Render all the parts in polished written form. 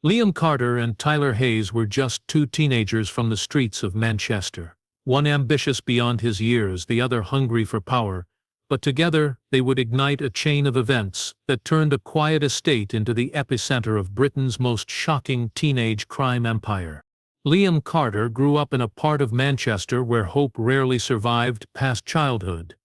Liam Carter and Tyler Hayes were just two teenagers from the streets of Manchester. One ambitious beyond his years, the other hungry for power, but together they would ignite a chain of events that turned a quiet estate into the epicenter of Britain's most shocking teenage crime empire. Liam Carter grew up in a part of Manchester where hope rarely survived past childhood.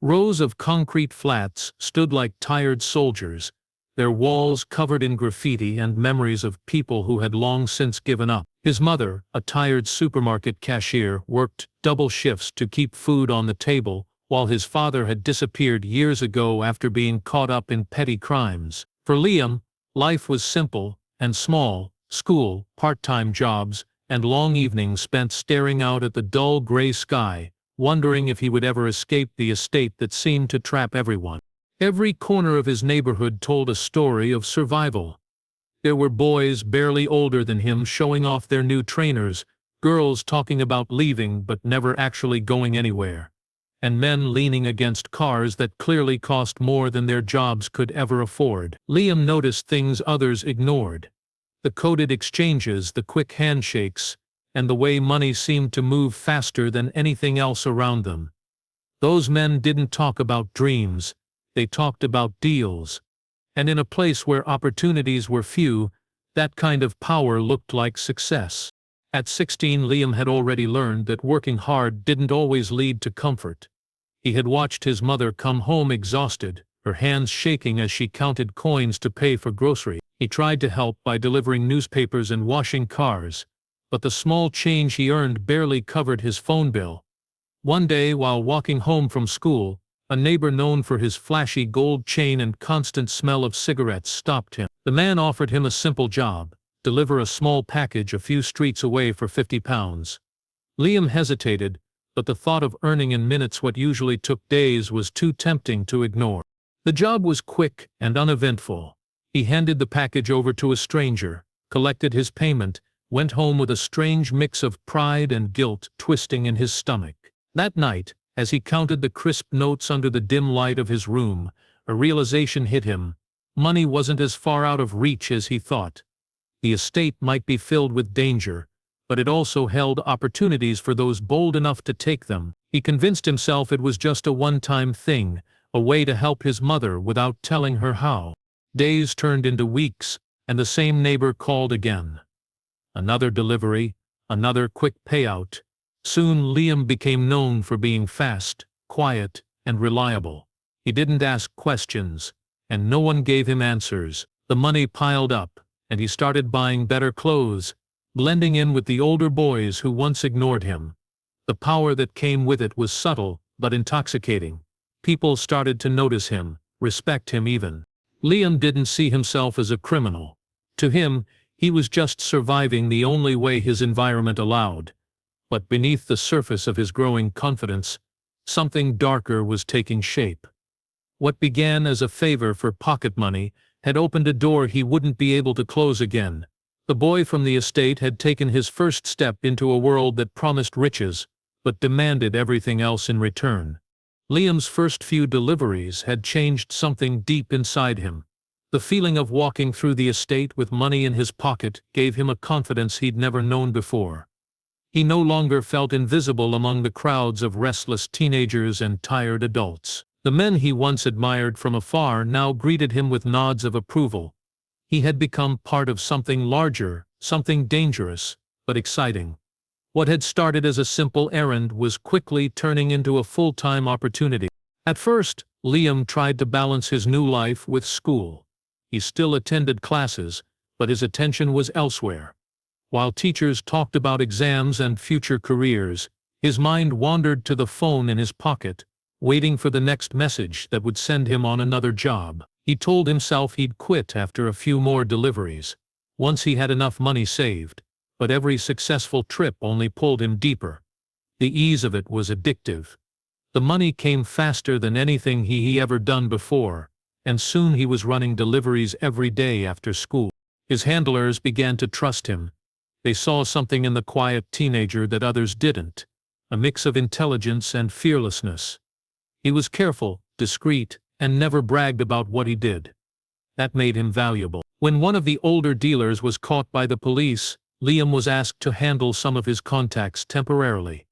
Rows of concrete flats stood like tired soldiers, their walls covered in graffiti and memories of people who had long since given up. His mother, a tired supermarket cashier, worked double shifts to keep food on the table, while his father had disappeared years ago after being caught up in petty crimes. For Liam, life was simple and small: school, part-time jobs, and long evenings spent staring out at the dull gray sky, wondering if he would ever escape the estate that seemed to trap everyone. Every corner of his neighborhood told a story of survival. There were boys barely older than him showing off their new trainers, girls talking about leaving but never actually going anywhere, and men leaning against cars that clearly cost more than their jobs could ever afford. Liam noticed things others ignored: the coded exchanges, the quick handshakes, and the way money seemed to move faster than anything else around them. Those men didn't talk about dreams, they talked about deals. And in a place where opportunities were few, that kind of power looked like success. At 16, Liam had already learned that working hard didn't always lead to comfort. He had watched his mother come home exhausted, her hands shaking as she counted coins to pay for groceries. He tried to help by delivering newspapers and washing cars, but the small change he earned barely covered his phone bill. One day, while walking home from school, a neighbor known for his flashy gold chain and constant smell of cigarettes stopped him. The man offered him a simple job: deliver a small package a few streets away for £50. Liam hesitated, but the thought of earning in minutes what usually took days was too tempting to ignore. The job was quick and uneventful. He handed the package over to a stranger, collected his payment, went home with a strange mix of pride and guilt twisting in his stomach. That night, as he counted the crisp notes under the dim light of his room, a realization hit him: money wasn't as far out of reach as he thought. The estate might be filled with danger, but it also held opportunities for those bold enough to take them. He convinced himself it was just a one-time thing, a way to help his mother without telling her how. Days turned into weeks, and the same neighbor called again. Another delivery, another quick payout. Soon Liam became known for being fast, quiet, and reliable. He didn't ask questions, and no one gave him answers. The money piled up, and he started buying better clothes, blending in with the older boys who once ignored him. The power that came with it was subtle but intoxicating. People started to notice him, respect him even. Liam didn't see himself as a criminal. To him, he was just surviving the only way his environment allowed. But beneath the surface of his growing confidence, something darker was taking shape. What began as a favor for pocket money had opened a door he wouldn't be able to close again. The boy from the estate had taken his first step into a world that promised riches, but demanded everything else in return. Liam's first few deliveries had changed something deep inside him. The feeling of walking through the estate with money in his pocket gave him a confidence he'd never known before. He no longer felt invisible among the crowds of restless teenagers and tired adults. The men he once admired from afar now greeted him with nods of approval. He had become part of something larger, something dangerous, but exciting. What had started as a simple errand was quickly turning into a full-time opportunity. At first, Liam tried to balance his new life with school. He still attended classes, but his attention was elsewhere. While teachers talked about exams and future careers, his mind wandered to the phone in his pocket, waiting for the next message that would send him on another job. He told himself he'd quit after a few more deliveries, once he had enough money saved, but every successful trip only pulled him deeper. The ease of it was addictive. The money came faster than anything he ever done before, and soon he was running deliveries every day after school. His handlers began to trust him. They saw something in the quiet teenager that others didn't, a mix of intelligence and fearlessness. He was careful, discreet, and never bragged about what he did. That made him valuable. When one of the older dealers was caught by the police, Liam was asked to handle some of his contacts temporarily.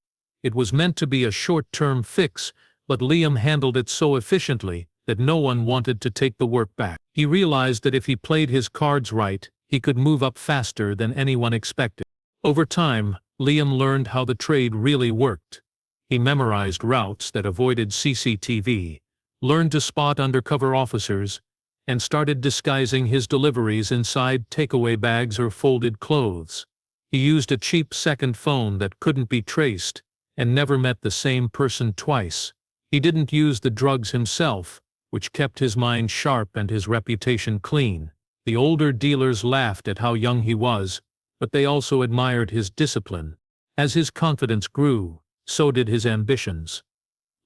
It was meant to be a short-term fix, but Liam handled it so efficiently that no one wanted to take the work back. He realized that if he played his cards right, he could move up faster than anyone expected. Over time, Liam learned how the trade really worked. He memorized routes that avoided CCTV, learned to spot undercover officers, and started disguising his deliveries inside takeaway bags or folded clothes. He used a cheap second phone that couldn't be traced, and never met the same person twice. He didn't use the drugs himself, which kept his mind sharp and his reputation clean. The older dealers laughed at how young he was, but they also admired his discipline. As his confidence grew, so did his ambitions.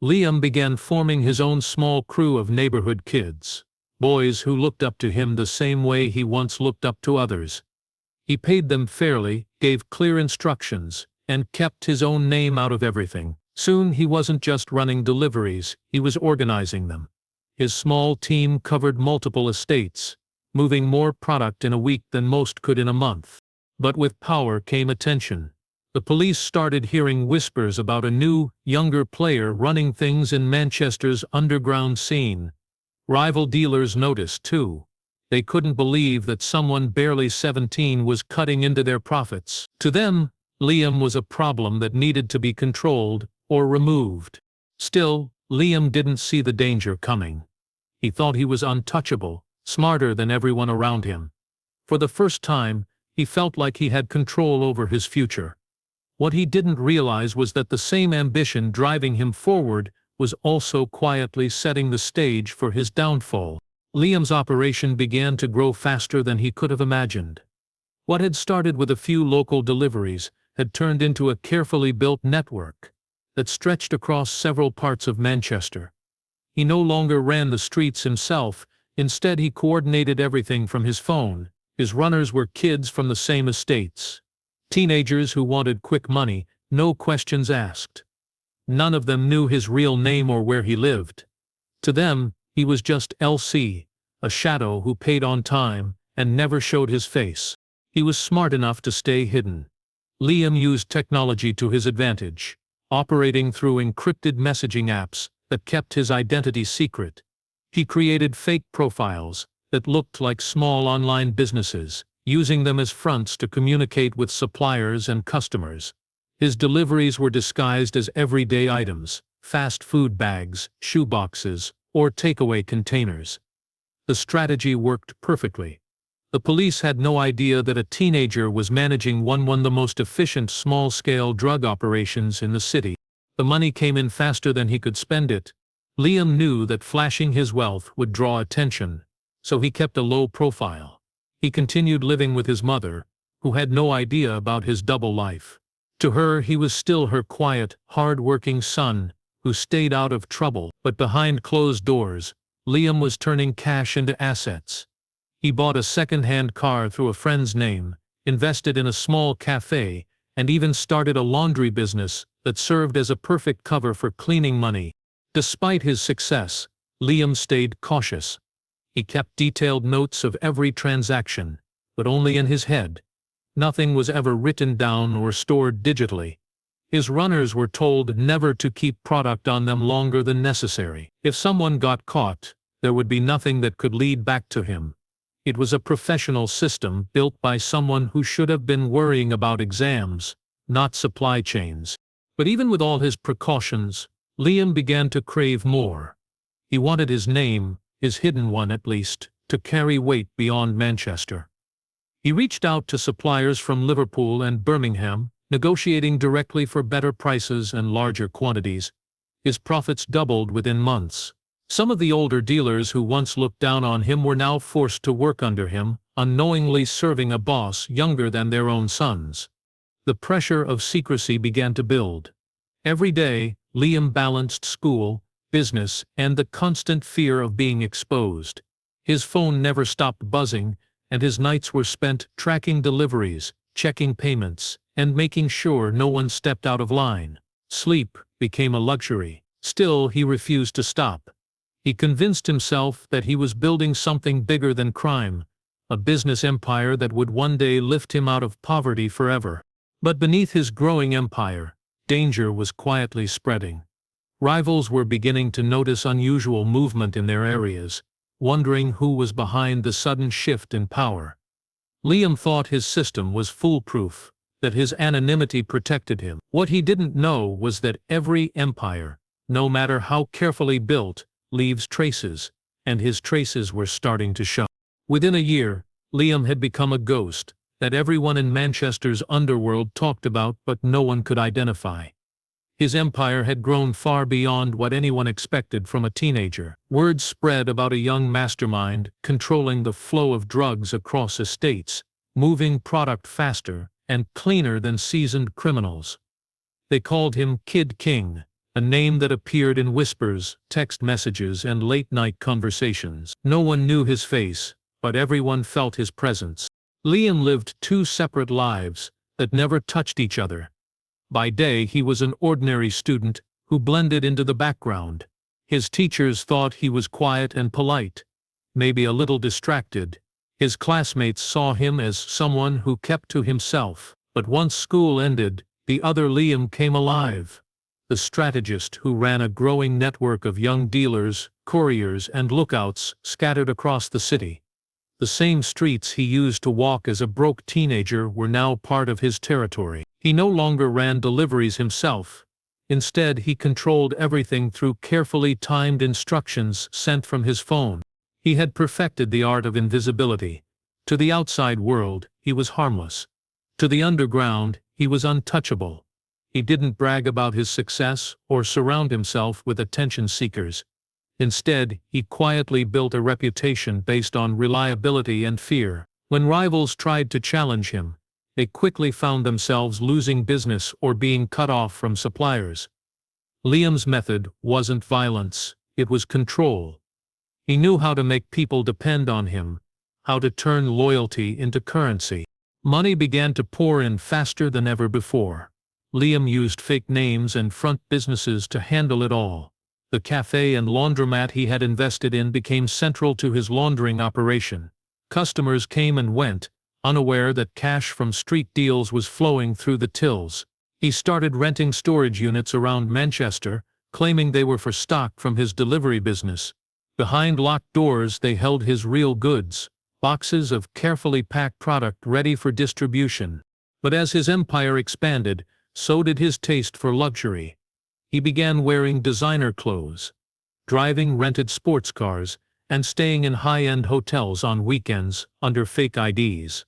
Liam began forming his own small crew of neighborhood kids, boys who looked up to him the same way he once looked up to others. He paid them fairly, gave clear instructions, and kept his own name out of everything. Soon he wasn't just running deliveries, he was organizing them. His small team covered multiple estates, moving more product in a week than most could in a month. But with power came attention. The police started hearing whispers about a new, younger player running things in Manchester's underground scene. Rival dealers noticed, too. They couldn't believe that someone barely 17 was cutting into their profits. To them, Liam was a problem that needed to be controlled or removed. Still, Liam didn't see the danger coming. He thought he was untouchable, smarter than everyone around him. For the first time, he felt like he had control over his future. What he didn't realize was that the same ambition driving him forward was also quietly setting the stage for his downfall. Liam's operation began to grow faster than he could have imagined. What had started with a few local deliveries had turned into a carefully built network that stretched across several parts of Manchester. He no longer ran the streets himself, instead he coordinated everything from his phone. His runners were kids from the same estates. Teenagers who wanted quick money, no questions asked. None of them knew his real name or where he lived. To them, he was just LC, a shadow who paid on time and never showed his face. He was smart enough to stay hidden. Liam used technology to his advantage, operating through encrypted messaging apps that kept his identity secret. He created fake profiles that looked like small online businesses, using them as fronts to communicate with suppliers and customers. His deliveries were disguised as everyday items, fast food bags, shoeboxes, or takeaway containers. The strategy worked perfectly. The police had no idea that a teenager was managing one of the most efficient small-scale drug operations in the city. The money came in faster than he could spend it. Liam knew that flashing his wealth would draw attention, so he kept a low profile. He continued living with his mother, who had no idea about his double life. To her, he was still her quiet, hard-working son, who stayed out of trouble. But behind closed doors, Liam was turning cash into assets. He bought a second-hand car through a friend's name, invested in a small cafe, and even started a laundry business that served as a perfect cover for cleaning money. Despite his success, Liam stayed cautious. He kept detailed notes of every transaction, but only in his head. Nothing was ever written down or stored digitally. His runners were told never to keep product on them longer than necessary. If someone got caught, there would be nothing that could lead back to him. It was a professional system built by someone who should have been worrying about exams, not supply chains. But even with all his precautions, Liam began to crave more. He wanted his name, his hidden one at least, to carry weight beyond Manchester. He reached out to suppliers from Liverpool and Birmingham, negotiating directly for better prices and larger quantities. His profits doubled within months. Some of the older dealers who once looked down on him were now forced to work under him, unknowingly serving a boss younger than their own sons. The pressure of secrecy began to build. Every day, Liam balanced school, business, and the constant fear of being exposed. His phone never stopped buzzing, and his nights were spent tracking deliveries, checking payments, and making sure no one stepped out of line. Sleep became a luxury. Still, he refused to stop. He convinced himself that he was building something bigger than crime, a business empire that would one day lift him out of poverty forever. But beneath his growing empire, danger was quietly spreading. Rivals were beginning to notice unusual movement in their areas, wondering who was behind the sudden shift in power. Liam thought his system was foolproof, that his anonymity protected him. What he didn't know was that every empire, no matter how carefully built, leaves traces, and his traces were starting to show. Within a year, Liam had become a ghost that everyone in Manchester's underworld talked about but no one could identify. His empire had grown far beyond what anyone expected from a teenager. Word spread about a young mastermind controlling the flow of drugs across estates, moving product faster and cleaner than seasoned criminals. They called him Kid King, a name that appeared in whispers, text messages, and late-night conversations. No one knew his face, but everyone felt his presence. Liam lived two separate lives that never touched each other. By day he was an ordinary student who blended into the background. His teachers thought he was quiet and polite, maybe a little distracted. His classmates saw him as someone who kept to himself. But once school ended, the other Liam came alive. The strategist who ran a growing network of young dealers, couriers, and lookouts scattered across the city. The same streets he used to walk as a broke teenager were now part of his territory. He no longer ran deliveries himself. Instead, he controlled everything through carefully timed instructions sent from his phone. He had perfected the art of invisibility. To the outside world, he was harmless. To the underground, he was untouchable. He didn't brag about his success or surround himself with attention seekers. Instead, he quietly built a reputation based on reliability and fear. When rivals tried to challenge him, they quickly found themselves losing business or being cut off from suppliers. Liam's method wasn't violence, it was control. He knew how to make people depend on him, how to turn loyalty into currency. Money began to pour in faster than ever before. Liam used fake names and front businesses to handle it all. The cafe and laundromat he had invested in became central to his laundering operation. Customers came and went, unaware that cash from street deals was flowing through the tills. He started renting storage units around Manchester, claiming they were for stock from his delivery business. Behind locked doors they held his real goods, boxes of carefully packed product ready for distribution. But as his empire expanded, so did his taste for luxury. He began wearing designer clothes, driving rented sports cars, and staying in high-end hotels on weekends under fake IDs.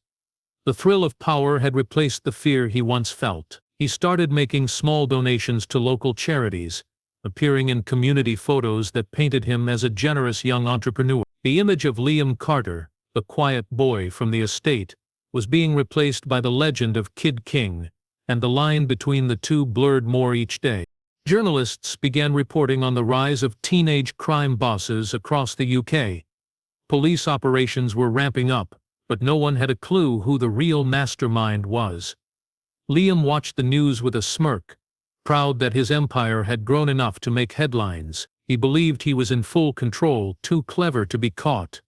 The thrill of power had replaced the fear he once felt. He started making small donations to local charities, appearing in community photos that painted him as a generous young entrepreneur. The image of Liam Carter, the quiet boy from the estate, was being replaced by the legend of Kid King, and the line between the two blurred more each day. Journalists began reporting on the rise of teenage crime bosses across the UK. Police operations were ramping up, but no one had a clue who the real mastermind was. Liam watched the news with a smirk, proud that his empire had grown enough to make headlines. He believed he was in full control, too clever to be caught.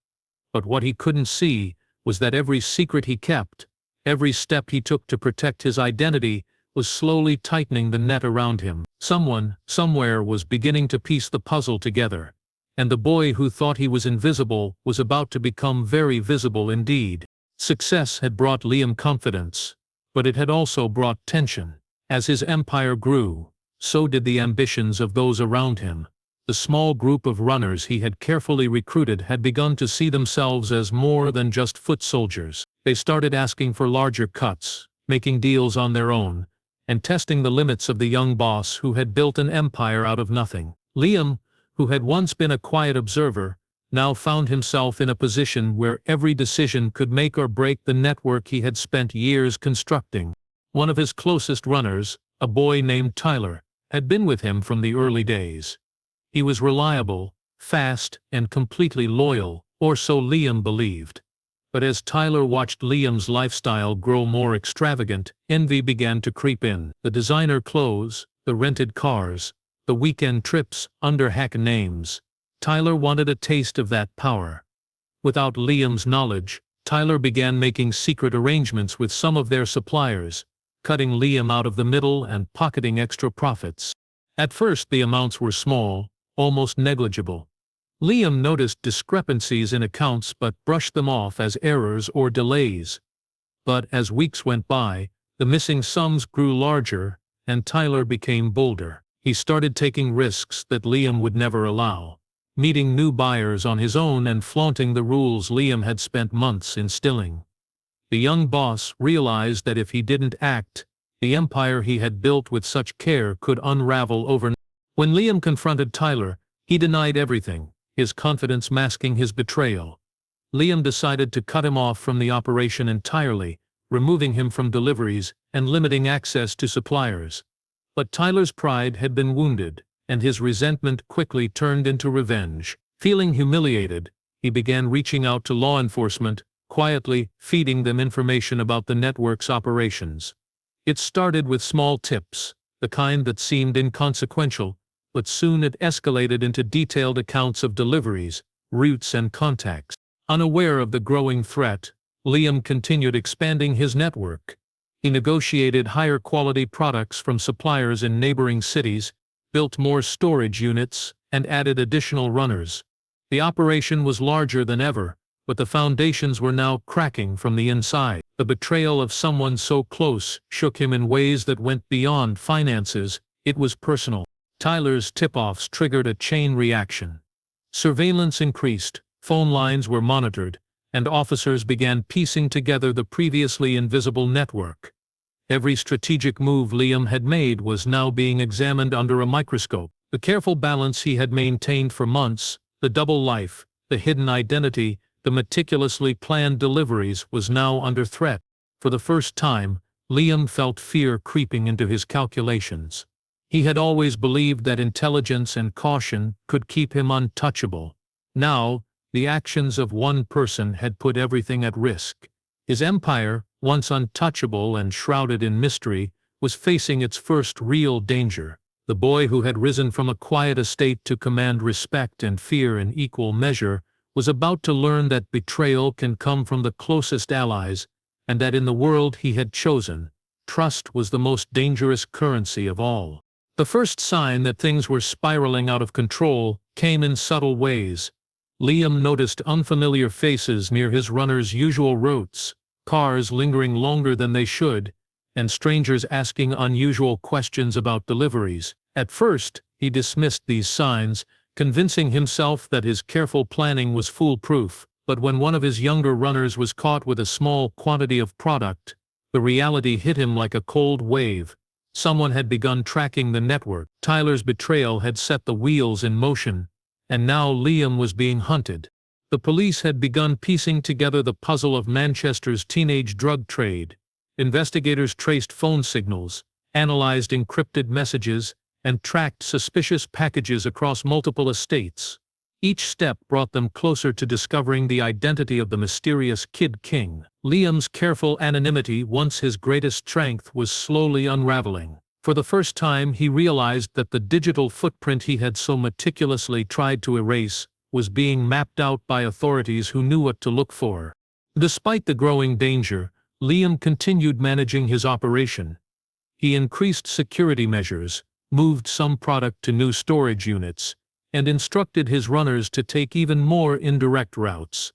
But what he couldn't see was that every secret he kept, every step he took to protect his identity, was slowly tightening the net around him. Someone, somewhere was beginning to piece the puzzle together. And the boy who thought he was invisible was about to become very visible indeed. Success had brought Liam confidence, but it had also brought tension. As his empire grew, so did the ambitions of those around him. The small group of runners he had carefully recruited had begun to see themselves as more than just foot soldiers. They started asking for larger cuts, making deals on their own, and testing the limits of the young boss who had built an empire out of nothing. Liam, who had once been a quiet observer, now found himself in a position where every decision could make or break the network he had spent years constructing. One of his closest runners, a boy named Tyler, had been with him from the early days. He was reliable, fast, and completely loyal, or so Liam believed. But as Tyler watched Liam's lifestyle grow more extravagant, envy began to creep in. The designer clothes, the rented cars, the weekend trips under hack names. Tyler wanted a taste of that power. Without Liam's knowledge, Tyler began making secret arrangements with some of their suppliers, cutting Liam out of the middle and pocketing extra profits. At first the amounts were small, almost negligible. Liam noticed discrepancies in accounts but brushed them off as errors or delays. But as weeks went by, the missing sums grew larger, and Tyler became bolder. He started taking risks that Liam would never allow, meeting new buyers on his own and flaunting the rules Liam had spent months instilling. The young boss realized that if he didn't act, the empire he had built with such care could unravel overnight. When Liam confronted Tyler, he denied everything, his confidence masking his betrayal. Liam decided to cut him off from the operation entirely, removing him from deliveries and limiting access to suppliers. But Tyler's pride had been wounded, and his resentment quickly turned into revenge. Feeling humiliated, he began reaching out to law enforcement, quietly feeding them information about the network's operations. It started with small tips, the kind that seemed inconsequential, but soon it escalated into detailed accounts of deliveries, routes and contacts. Unaware of the growing threat, Liam continued expanding his network. He negotiated higher quality products from suppliers in neighboring cities, built more storage units, and added additional runners. The operation was larger than ever, but the foundations were now cracking from the inside. The betrayal of someone so close shook him in ways that went beyond finances. It was personal. Tyler's tip-offs triggered a chain reaction. Surveillance increased, phone lines were monitored, and officers began piecing together the previously invisible network. Every strategic move Liam had made was now being examined under a microscope. The careful balance he had maintained for months, the double life, the hidden identity, the meticulously planned deliveries, was now under threat. For the first time, Liam felt fear creeping into his calculations. He had always believed that intelligence and caution could keep him untouchable. Now, the actions of one person had put everything at risk. His empire, once untouchable and shrouded in mystery, was facing its first real danger. The boy who had risen from a quiet estate to command respect and fear in equal measure was about to learn that betrayal can come from the closest allies, and that in the world he had chosen, trust was the most dangerous currency of all. The first sign that things were spiraling out of control came in subtle ways. Liam noticed unfamiliar faces near his runner's usual routes, cars lingering longer than they should, and strangers asking unusual questions about deliveries. At first, he dismissed these signs, convincing himself that his careful planning was foolproof. But when one of his younger runners was caught with a small quantity of product, the reality hit him like a cold wave. Someone had begun tracking the network. Tyler's betrayal had set the wheels in motion, and now Liam was being hunted. The police had begun piecing together the puzzle of Manchester's teenage drug trade. Investigators traced phone signals, analyzed encrypted messages, and tracked suspicious packages across multiple estates. Each step brought them closer to discovering the identity of the mysterious Kid King. Liam's careful anonymity, once his greatest strength, was slowly unraveling. For the first time he realized that the digital footprint he had so meticulously tried to erase was being mapped out by authorities who knew what to look for. Despite the growing danger, Liam continued managing his operation. He increased security measures, moved some product to new storage units, and instructed his runners to take even more indirect routes.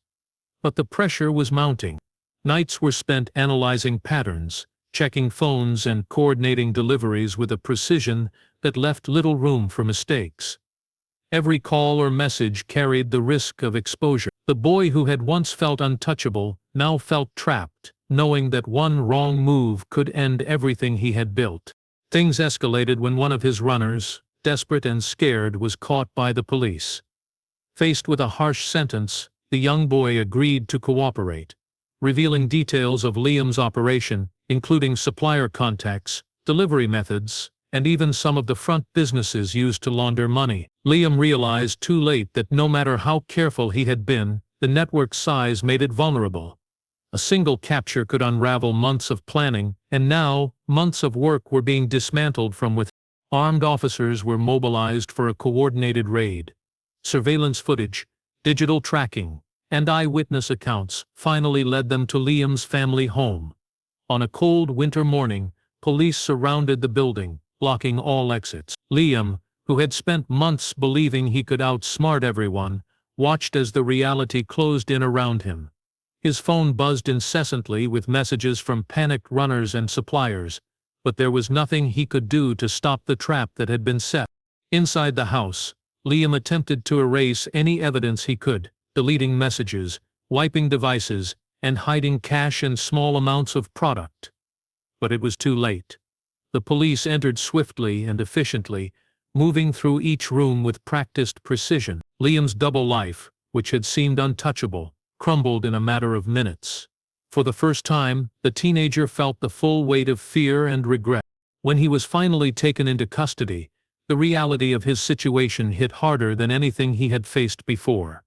But the pressure was mounting. Nights were spent analyzing patterns, checking phones and coordinating deliveries with a precision that left little room for mistakes. Every call or message carried the risk of exposure. The boy who had once felt untouchable now felt trapped, knowing that one wrong move could end everything he had built. Things escalated when one of his runners, desperate and scared, was caught by the police. Faced with a harsh sentence, the young boy agreed to cooperate, revealing details of Liam's operation, including supplier contacts, delivery methods, and even some of the front businesses used to launder money. Liam realized too late that no matter how careful he had been, the network's size made it vulnerable. A single capture could unravel months of planning, and now, months of work were being dismantled from within. Armed officers were mobilized for a coordinated raid. Surveillance footage, digital tracking, and eyewitness accounts finally led them to Liam's family home. On a cold winter morning, police surrounded the building, blocking all exits. Liam, who had spent months believing he could outsmart everyone, watched as the reality closed in around him. His phone buzzed incessantly with messages from panicked runners and suppliers, but there was nothing he could do to stop the trap that had been set. Inside the house, Liam attempted to erase any evidence he could, deleting messages, wiping devices, and hiding cash and small amounts of product. But it was too late. The police entered swiftly and efficiently, moving through each room with practiced precision. Liam's double life, which had seemed untouchable, crumbled in a matter of minutes. For the first time, the teenager felt the full weight of fear and regret. When he was finally taken into custody, the reality of his situation hit harder than anything he had faced before.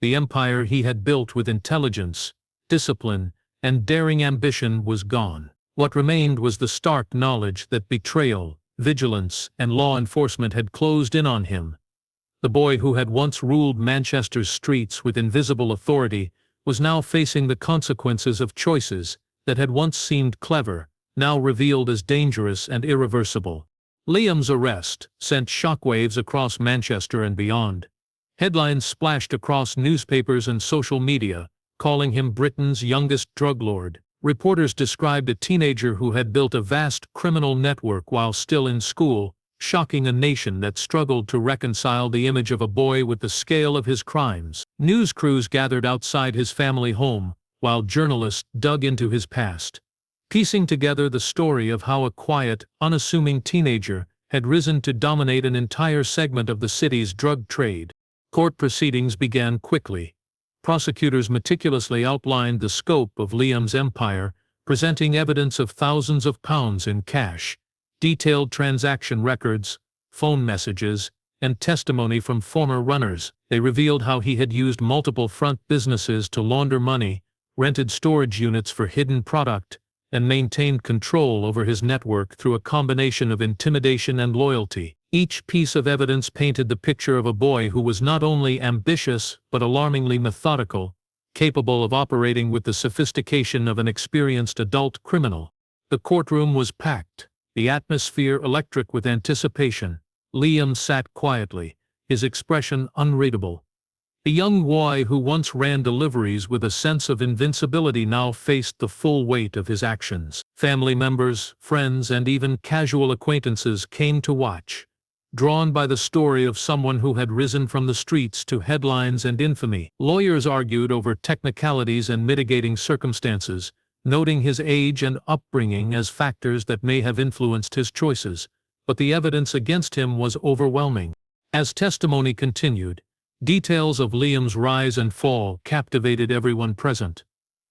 The empire he had built with intelligence, discipline, and daring ambition was gone. What remained was the stark knowledge that betrayal, vigilance, and law enforcement had closed in on him. The boy who had once ruled Manchester's streets with invisible authority was now facing the consequences of choices that had once seemed clever, now revealed as dangerous and irreversible. Liam's arrest sent shockwaves across Manchester and beyond. Headlines splashed across newspapers and social media, calling him Britain's youngest drug lord. Reporters described a teenager who had built a vast criminal network while still in school, shocking a nation that struggled to reconcile the image of a boy with the scale of his crimes. News crews gathered outside his family home, while journalists dug into his past, piecing together the story of how a quiet, unassuming teenager had risen to dominate an entire segment of the city's drug trade. Court proceedings began quickly. Prosecutors meticulously outlined the scope of Liam's empire, presenting evidence of thousands of pounds in cash, detailed transaction records, phone messages, and testimony from former runners. They revealed how he had used multiple front businesses to launder money, rented storage units for hidden product, and maintained control over his network through a combination of intimidation and loyalty. Each piece of evidence painted the picture of a boy who was not only ambitious but alarmingly methodical, capable of operating with the sophistication of an experienced adult criminal. The courtroom was packed, the atmosphere electric with anticipation. Liam sat quietly, his expression unreadable. The young boy who once ran deliveries with a sense of invincibility now faced the full weight of his actions. Family members, friends, and even casual acquaintances came to watch, drawn by the story of someone who had risen from the streets to headlines and infamy. Lawyers argued over technicalities and mitigating circumstances, noting his age and upbringing as factors that may have influenced his choices, but the evidence against him was overwhelming. As testimony continued, details of Liam's rise and fall captivated everyone present.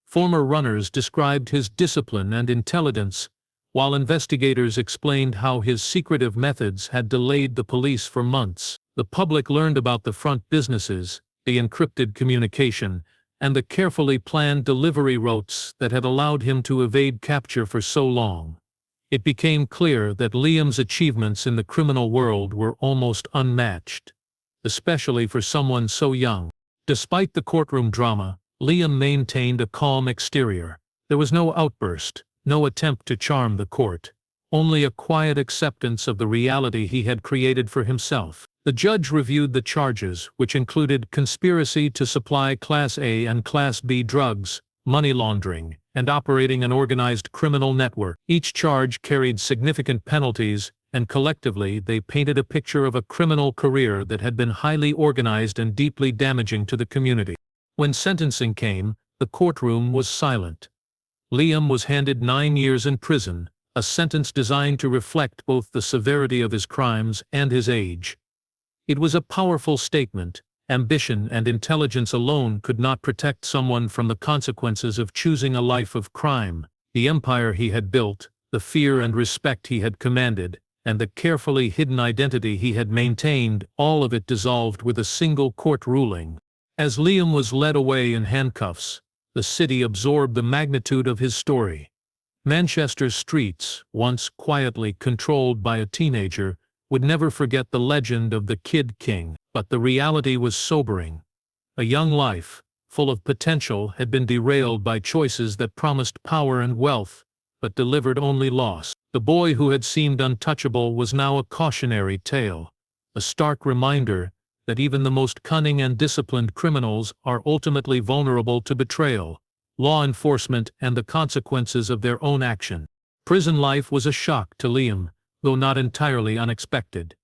Former runners described his discipline and intelligence, while investigators explained how his secretive methods had delayed the police for months. The public learned about the front businesses, the encrypted communication, and the carefully planned delivery routes that had allowed him to evade capture for so long. It became clear that Liam's achievements in the criminal world were almost unmatched, especially for someone so young. Despite the courtroom drama, Liam maintained a calm exterior. There was no outburst, no attempt to charm the court, only a quiet acceptance of the reality he had created for himself. The judge reviewed the charges, which included conspiracy to supply Class A and Class B drugs, money laundering, and operating an organized criminal network. Each charge carried significant penalties, and collectively they painted a picture of a criminal career that had been highly organized and deeply damaging to the community. When sentencing came, the courtroom was silent. Liam was handed 9 years in prison, a sentence designed to reflect both the severity of his crimes and his age. It was a powerful statement. Ambition and intelligence alone could not protect someone from the consequences of choosing a life of crime. The empire he had built, the fear and respect he had commanded, and the carefully hidden identity he had maintained, all of it dissolved with a single court ruling. As Liam was led away in handcuffs, the city absorbed the magnitude of his story. Manchester's streets, once quietly controlled by a teenager, would never forget the legend of the Kid King, but the reality was sobering. A young life, full of potential, had been derailed by choices that promised power and wealth, but delivered only loss. The boy who had seemed untouchable was now a cautionary tale, a stark reminder that even the most cunning and disciplined criminals are ultimately vulnerable to betrayal, law enforcement, and the consequences of their own action. Prison life was a shock to Liam, though not entirely unexpected.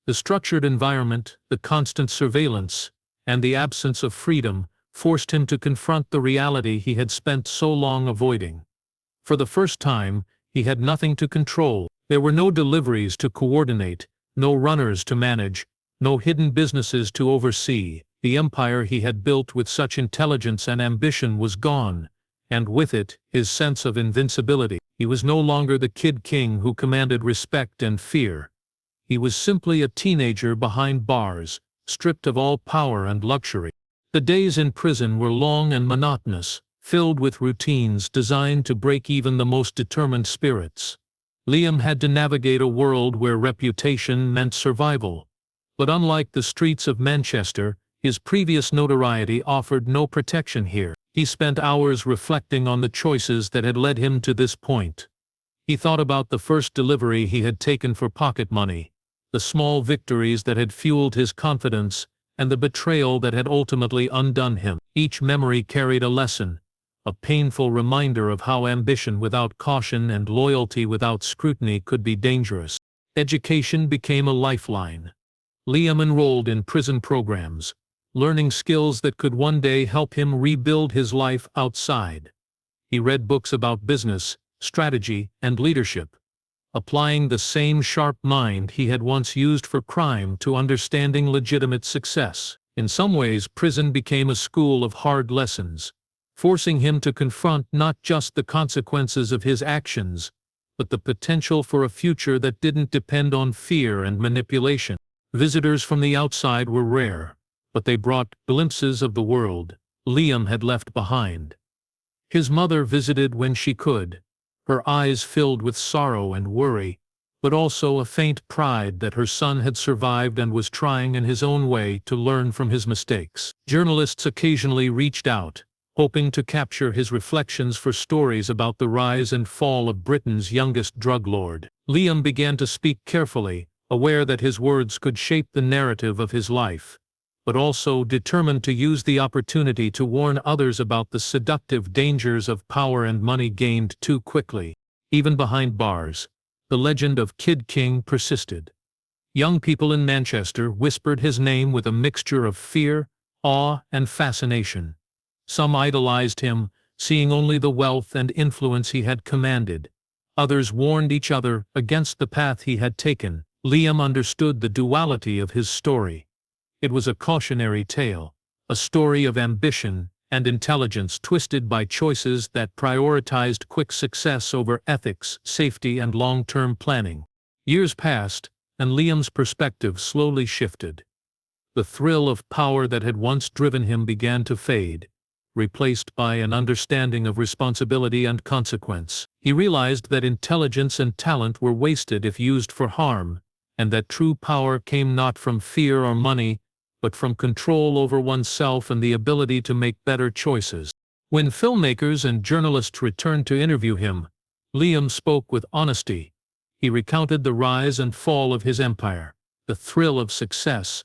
The structured environment, the constant surveillance, and the absence of freedom forced him to confront the reality he had spent so long avoiding. For the first time, he had nothing to control. There were no deliveries to coordinate, no runners to manage, no hidden businesses to oversee. The empire he had built with such intelligence and ambition was gone, and with it, his sense of invincibility. He was no longer the kid king who commanded respect and fear. He was simply a teenager behind bars, stripped of all power and luxury. The days in prison were long and monotonous, filled with routines designed to break even the most determined spirits. Liam had to navigate a world where reputation meant survival. But unlike the streets of Manchester, his previous notoriety offered no protection here. He spent hours reflecting on the choices that had led him to this point. He thought about the first delivery he had taken for pocket money, the small victories that had fueled his confidence, and the betrayal that had ultimately undone him. Each memory carried a lesson, a painful reminder of how ambition without caution and loyalty without scrutiny could be dangerous. Education became a lifeline. Liam enrolled in prison programs, learning skills that could one day help him rebuild his life outside. He read books about business, strategy, and leadership, applying the same sharp mind he had once used for crime to understanding legitimate success. In some ways, prison became a school of hard lessons, forcing him to confront not just the consequences of his actions, but the potential for a future that didn't depend on fear and manipulation. Visitors from the outside were rare, but they brought glimpses of the world Liam had left behind. His mother visited when she could, her eyes filled with sorrow and worry, but also a faint pride that her son had survived and was trying in his own way to learn from his mistakes. Journalists occasionally reached out, hoping to capture his reflections for stories about the rise and fall of Britain's youngest drug lord. Liam began to speak carefully, aware that his words could shape the narrative of his life, but also determined to use the opportunity to warn others about the seductive dangers of power and money gained too quickly. Even behind bars, the legend of Kid King persisted. Young people in Manchester whispered his name with a mixture of fear, awe, and fascination. Some idolized him, seeing only the wealth and influence he had commanded. Others warned each other against the path he had taken. Liam understood the duality of his story. It was a cautionary tale, a story of ambition and intelligence twisted by choices that prioritized quick success over ethics, safety, and long-term planning. Years passed, and Liam's perspective slowly shifted. The thrill of power that had once driven him began to fade, replaced by an understanding of responsibility and consequence. He realized that intelligence and talent were wasted if used for harm, and that true power came not from fear or money, but from control over oneself and the ability to make better choices. When filmmakers and journalists returned to interview him, Liam spoke with honesty. He recounted the rise and fall of his empire, the thrill of success,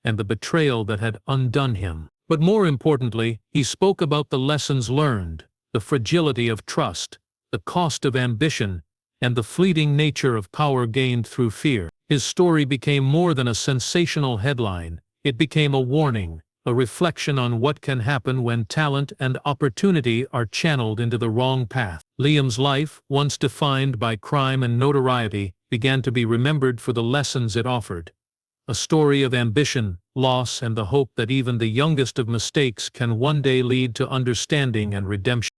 and the betrayal that had undone him. But more importantly, he spoke about the lessons learned, the fragility of trust, the cost of ambition, and the fleeting nature of power gained through fear. His story became more than a sensational headline. It became a warning, a reflection on what can happen when talent and opportunity are channeled into the wrong path. Liam's life, once defined by crime and notoriety, began to be remembered for the lessons it offered. A story of ambition, loss, and the hope that even the youngest of mistakes can one day lead to understanding and redemption.